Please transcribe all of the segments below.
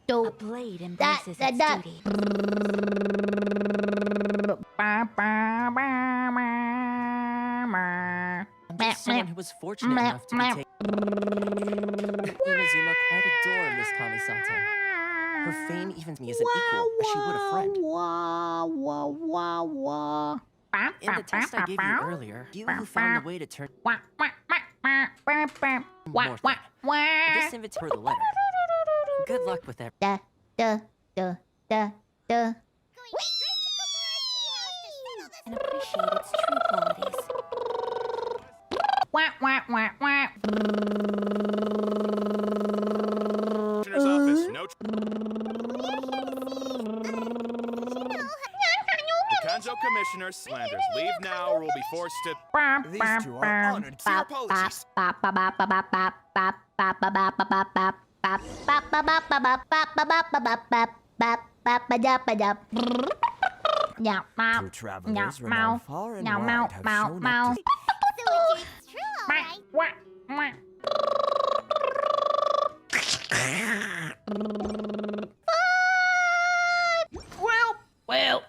A blade embraces its duty. I'm just someone who was fortunate enough to be taken. Inazuma quite adore Miss Kamisata. Her fame even me as an equal, as she would a friend. In the test I gave you earlier, you who found a way to turn more thing. This invites her the letter. Good luck with that. And appreciate its true qualities. Office. No. The Kanzo Commissioner slanders. Leave now or we'll be forced to... These two are honored. Clear apologies. Two travelers renowned far and wide have shown up to... So it's true, alright? Well.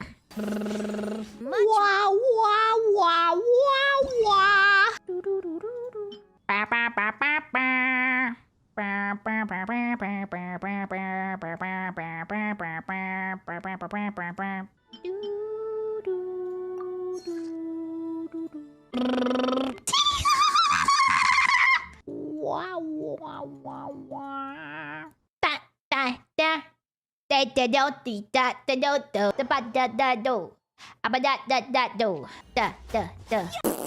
Da